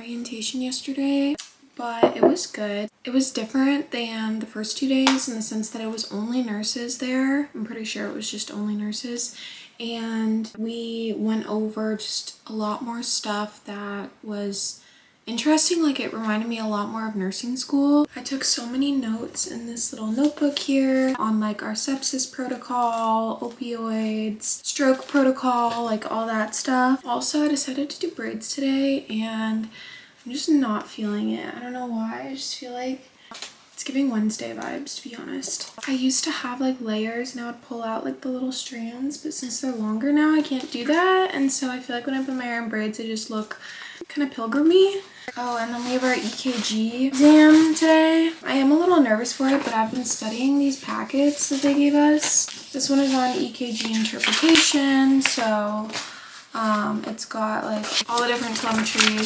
orientation yesterday, but it was good. It was different than the first 2 days in the sense that it was only nurses there. I'm pretty sure it was just only nurses. And we went over just a lot more stuff that was interesting. Like, it reminded me a lot more of nursing school. I took so many notes in this little notebook here on like our sepsis protocol, opioids, stroke protocol, like all that stuff. Also, I decided to do braids today and I'm just not feeling it. I don't know why. I just feel like it's giving Wednesday vibes, to be honest. I used to have like layers and I would pull out like the little strands, but since they're longer now, I can't do that. And so I feel like when I put my hair in braids, I just look kind of pilgrimy. Oh, and then we have our EKG exam today. I am a little nervous for it, but I've been studying these packets that they gave us. This one is on EKG interpretation, so it's got like all the different telemetry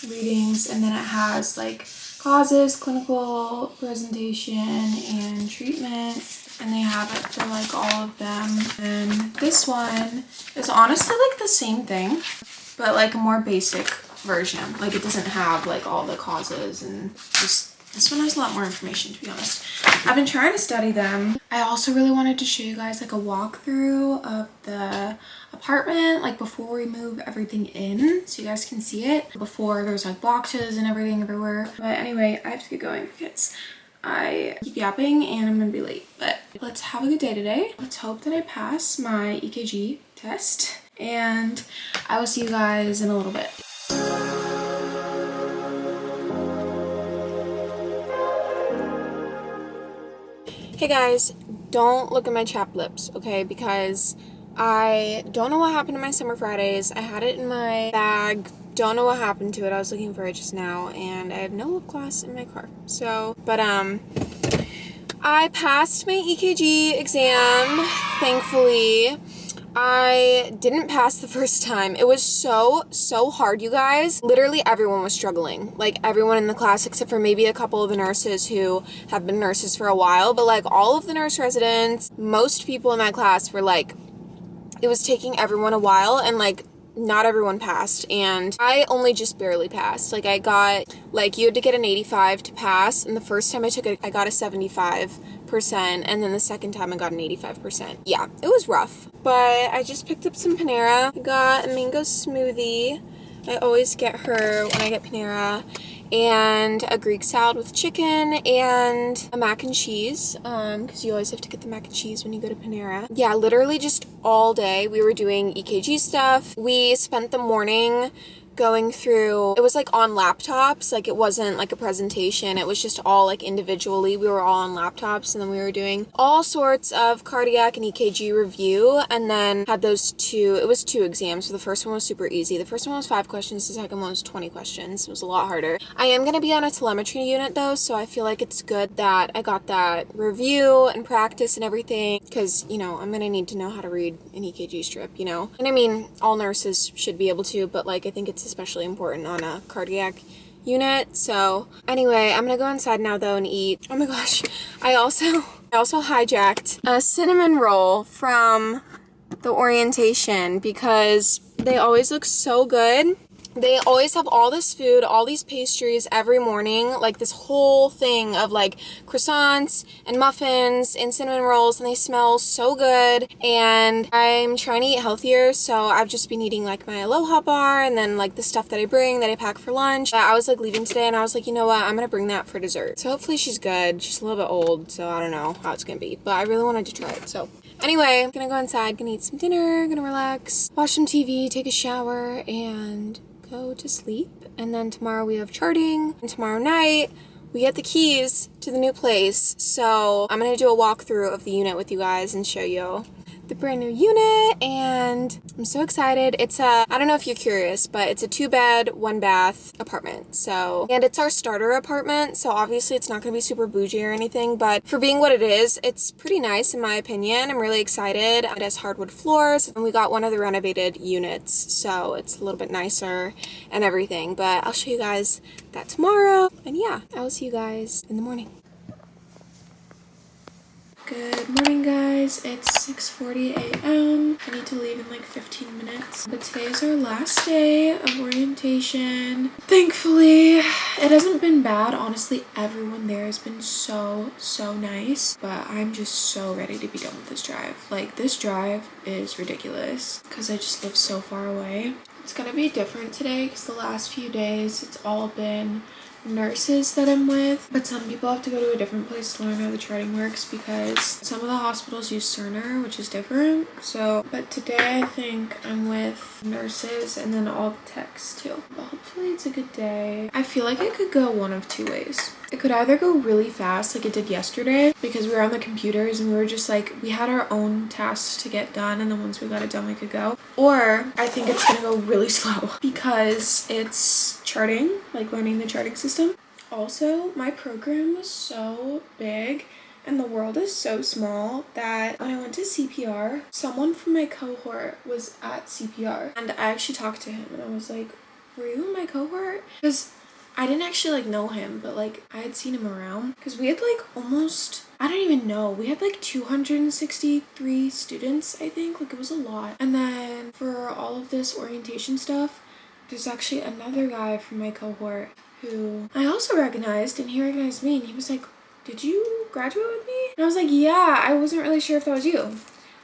readings, and then it has like causes, clinical presentation, and treatment, and they have it for like all of them. And this one is honestly like the same thing, but like a more basic version. Like, it doesn't have like all the causes, and just this one has a lot more information, to be honest. I've been trying to study them. I also really wanted to show you guys like a walkthrough of the apartment, like before we move everything in, so you guys can see it. Before there's like boxes and everything everywhere. But anyway, I have to get going because I keep yapping and I'm gonna be late. But let's have a good day today. Let's hope that I pass my EKG test, and I will see you guys in a little bit. Hey guys, don't look at my chapped lips, okay? Because I don't know what happened to my summer Fridays. I had it in my bag. Don't know what happened to it. I was looking for it just now, and I have no lip gloss in my car. So, but I passed my EKG exam, thankfully. I didn't pass the first time. It was so hard, you guys. Literally everyone was struggling. Like, everyone in the class except for maybe a couple of the nurses who have been nurses for a while. But like all of the nurse residents, most people in that class were like, it was taking everyone a while, and like not everyone passed, and I only just barely passed. Like, I got, like, you had to get an 85 to pass, and the first time I took it, I got a 75%, and then the second time I got an 85%. Yeah, it was rough, but I just picked up some Panera. I got a mango smoothie. I always get her when I get Panera, and a Greek salad with chicken, and a mac and cheese, because you always have to get the mac and cheese when you go to Panera. Yeah, literally just all day we were doing EKG stuff. We spent the morning going through, it was like on laptops, like it wasn't like a presentation, it was just all like individually, we were all on laptops, and then we were doing all sorts of cardiac and EKG review, and then had those two, it was 2 exams. So the first one was super easy. The first one was 5 questions, the second one was 20 questions. It was a lot harder. I am going to be on a telemetry unit though, so I feel like it's good that I got that review and practice and everything, because, you know, I'm going to need to know how to read an EKG strip, you know, and I mean, all nurses should be able to, but like, I think it's especially important on a cardiac unit. So anyway, I'm gonna go inside now though and eat. Oh my gosh, I also hijacked a cinnamon roll from the orientation because they always look so good. They always have all this food, all these pastries every morning, like this whole thing of like croissants and muffins and cinnamon rolls, and they smell so good. And I'm trying to eat healthier, so I've just been eating like my Aloha bar and then like the stuff that I bring that I pack for lunch. I was like leaving today and I was like, you know what, I'm gonna bring that for dessert. So hopefully she's good. She's a little bit old, so I don't know how it's gonna be, but I really wanted to try it. So anyway, I'm gonna go inside, gonna eat some dinner, gonna relax, watch some TV, take a shower, and go to sleep. And then tomorrow we have charting, and tomorrow night we get the keys to the new place. So I'm gonna do a walkthrough of the unit with you guys and show you the brand new unit, and I'm so excited. It's a, I don't know if you're curious, but it's a 2-bed, 1-bath apartment. So, and it's our starter apartment, so obviously it's not gonna be super bougie or anything, but for being what it is, it's pretty nice in my opinion. I'm really excited. It has hardwood floors, and we got one of the renovated units, so it's a little bit nicer and everything, but I'll show you guys that tomorrow. And yeah, I will see you guys in the morning. Good morning, guys. It's 6:40 a.m. I need to leave in like 15 minutes. But today is our last day of orientation. Thankfully, it hasn't been bad. Honestly, everyone there has been so nice. But I'm just so ready to be done with this drive. Like, this drive is ridiculous because I just live so far away. It's gonna be different today because the last few days it's all been nurses that I'm with, but some people have to go to a different place to learn how the charting works because some of the hospitals use Cerner, which is different. So, but today I think I'm with nurses and then all the techs too. But hopefully it's a good day. I feel like it could go one of two ways. It could either go really fast like it did yesterday because we were on the computers and we were just like, we had our own tasks to get done, and then once we got it done we could go. Or I think it's gonna go really slow because it's charting, like learning the charting system. Also, my program was so big and the world is so small that when I went to CPR, someone from my cohort was at CPR and I actually talked to him and I was like, were you in my cohort? Because I didn't actually like know him, but like I had seen him around because we had like almost, I don't even know, we had like 263 students, I think. Like, it was a lot. And then for all of this orientation stuff, there's actually another guy from my cohort who I also recognized, and he recognized me, and he was like, did you graduate with me? And I was like, yeah, I wasn't really sure if that was you.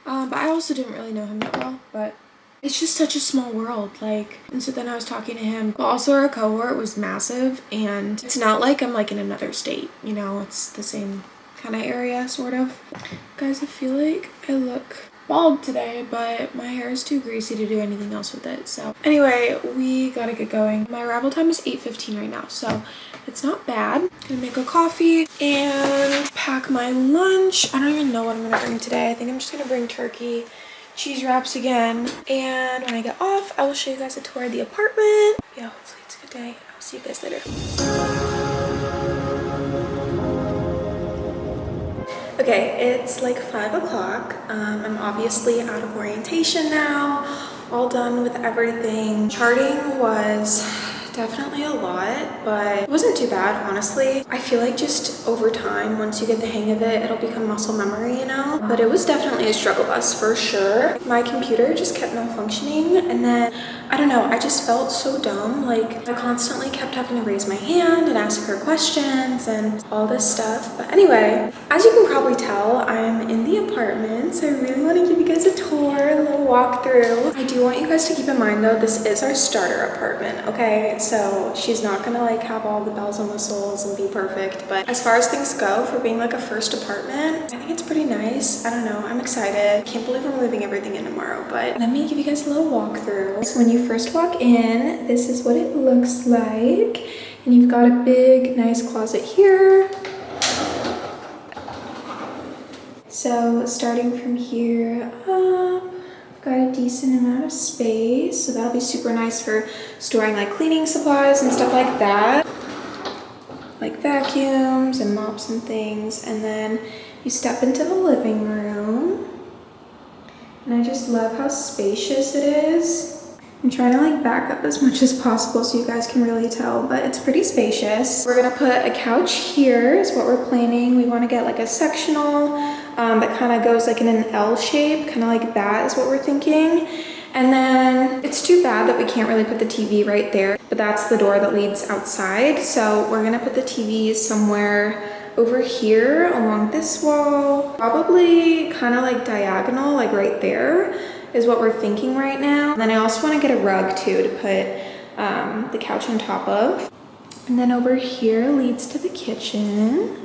But I also didn't really know him that well, but it's just such a small world, like. And so then I was talking to him, but also our cohort was massive, and it's not like I'm like in another state, you know, it's the same kind of area, sort of. Guys, I feel like I look bald today, but my hair is too greasy to do anything else with it. So anyway, we gotta get going. My arrival time is 8:15 right now, so it's not bad. Gonna make a coffee and pack my lunch. I don't even know what I'm gonna bring today. I think I'm just gonna bring turkey, cheese wraps again, and when I get off I will show you guys a tour of the apartment. Yeah, hopefully it's a good day. I'll see you guys later. Okay, it's like 5 o'clock. I'm obviously out of orientation now, all done with everything. Charting was definitely a lot, but it wasn't too bad, honestly. I feel like just over time, once you get the hang of it, it'll become muscle memory, you know? But it was definitely a struggle bus for sure. My computer just kept malfunctioning, and then I don't know, I just felt so dumb. Like, I constantly kept having to raise my hand and ask her questions and all this stuff. But anyway, as you can probably tell, I'm in the apartment, so I really want to give you guys a tour, a little walkthrough. I do want you guys to keep in mind though, this is our starter apartment, okay? So she's not gonna like have all the bells and whistles and be perfect, but as far as things go, for being like a first apartment, I think it's pretty nice. I don't know, I'm excited. Can't believe I'm moving everything in tomorrow, but let me give you guys a little walkthrough. So when you first walk in, this is what it looks like. And you've got a big, nice closet here. So starting from here up, I've got a decent amount of space. So that'll be super nice for storing like cleaning supplies and stuff like that. Like vacuums and mops and things. And then you step into the living room. And I just love how spacious it is. I'm trying to like back up as much as possible so you guys can really tell, but it's pretty spacious. We're gonna put a couch here is what we're planning. We wanna get like a sectional that kind of goes like in an L shape, kind of like that is what we're thinking. And then it's too bad that we can't really put the TV right there, but that's the door that leads outside. So we're gonna put the TV somewhere over here along this wall, probably kind of like diagonal, like right there is what we're thinking right now. And then I also want to get a rug too to put the couch on top of. And then over here leads to the kitchen.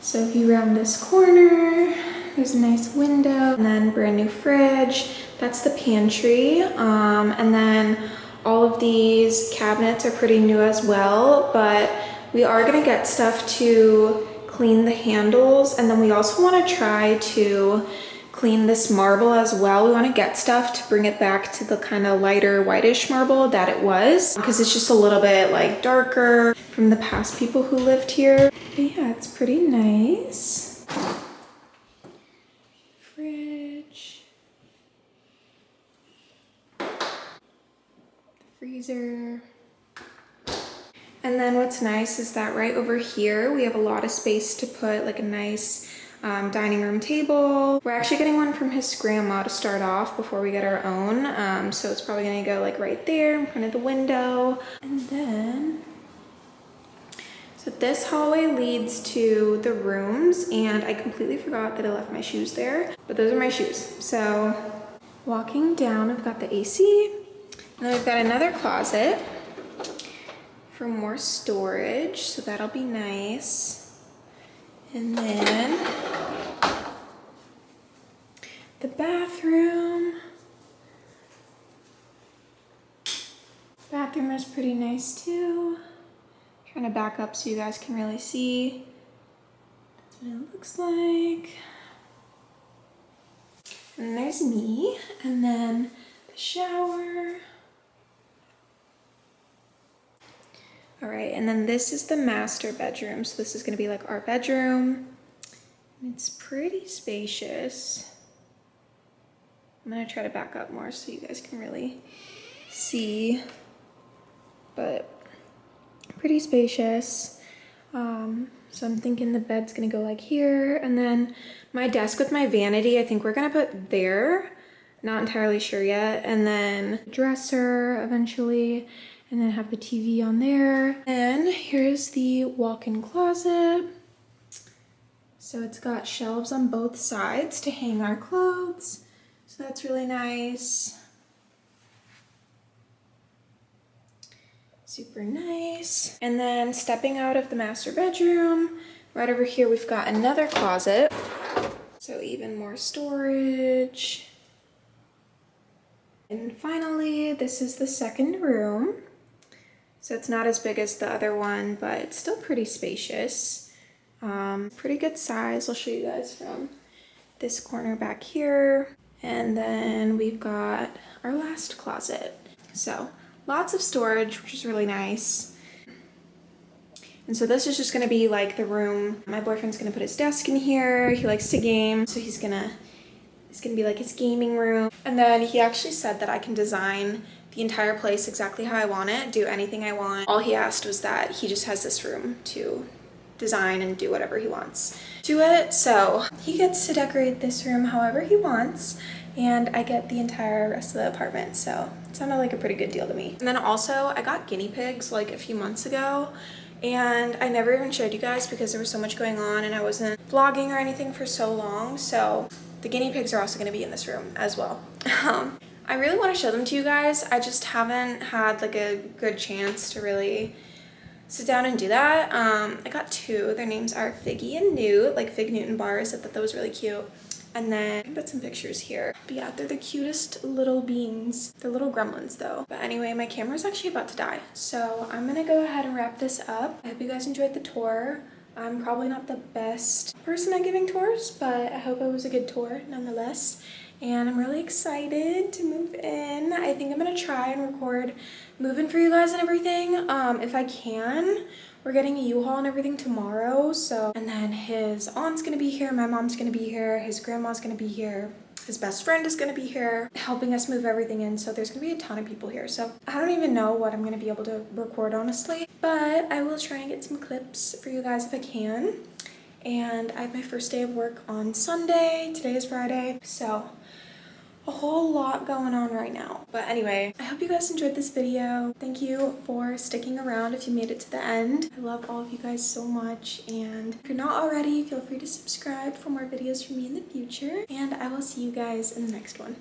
So if you round this corner, there's a nice window and then brand new fridge. That's the pantry. And then all of these cabinets are pretty new as well, but we are gonna get stuff to clean the handles. And then we also wanna try to clean this marble as well. We want to get stuff to bring it back to the kind of lighter whitish marble that it was, because it's just a little bit like darker from the past people who lived here. But yeah, it's pretty nice. Fridge. Freezer. And then what's nice is that right over here we have a lot of space to put like a nice dining room table. We're actually getting one from his grandma to start off before we get our own. So it's probably gonna go like right there in front of the window. And then, so this hallway leads to the rooms, and I completely forgot that I left my shoes there, but those are my shoes. So walking down, I've got the AC, and then we've got another closet for more storage, so that'll be nice. And then the bathroom. Bathroom is pretty nice too. Trying to back up so you guys can really see. That's what it looks like. And there's me, and then the shower. All right, and then this is the master bedroom. So this is gonna be like our bedroom. It's pretty spacious. I'm gonna try to back up more so you guys can really see, but pretty spacious. So I'm thinking the bed's gonna go like here, and then my desk with my vanity, I think we're gonna put there. Not entirely sure yet. And then dresser eventually, and then have the TV on there. And here's the walk-in closet. So it's got shelves on both sides to hang our clothes. So that's really nice. Super nice. And then stepping out of the master bedroom, right over here we've got another closet. So even more storage. And finally, this is the second room. So it's not as big as the other one, but it's still pretty spacious. Pretty good size. I'll show you guys from this corner back here. And then we've got our last closet. So lots of storage, which is really nice. And so this is just gonna be like the room. My boyfriend's gonna put his desk in here. He likes to game, so it's gonna be like his gaming room. And then he actually said that I can design the entire place exactly how I want it, do anything I want. All he asked was that he just has this room to design and do whatever he wants to it. So he gets to decorate this room however he wants, and I get the entire rest of the apartment. So it sounded like a pretty good deal to me. And then also I got guinea pigs like a few months ago, and I never even showed you guys because there was so much going on and I wasn't vlogging or anything for so long. So the guinea pigs are also going to be in this room as well. I really want to show them to you guys. I just haven't had like a good chance to really sit down and do that. I got two. Their names are Figgy and Newt, like Fig Newton bars. I thought that was really cute. And then I can put some pictures here. But yeah, they're the cutest little beings. They're little gremlins though. But anyway, my camera's actually about to die. So I'm gonna go ahead and wrap this up. I hope you guys enjoyed the tour. I'm probably not the best person at giving tours, but I hope it was a good tour nonetheless. And I'm really excited to move in. I think I'm gonna try and record moving for you guys and everything, if I can. We're getting a U-Haul and everything tomorrow, so. And then his aunt's gonna be here, my mom's gonna be here, his grandma's gonna be here, his best friend is gonna be here, helping us move everything in, so there's gonna be a ton of people here. So I don't even know what I'm gonna be able to record, honestly, but I will try and get some clips for you guys if I can. And I have my first day of work on Sunday. Today is Friday, so a whole lot going on right now. But anyway, I hope you guys enjoyed this video. Thank you for sticking around if you made it to the end. I love all of you guys so much, and if you're not already, feel free to subscribe for more videos from me in the future, and I will see you guys in the next one.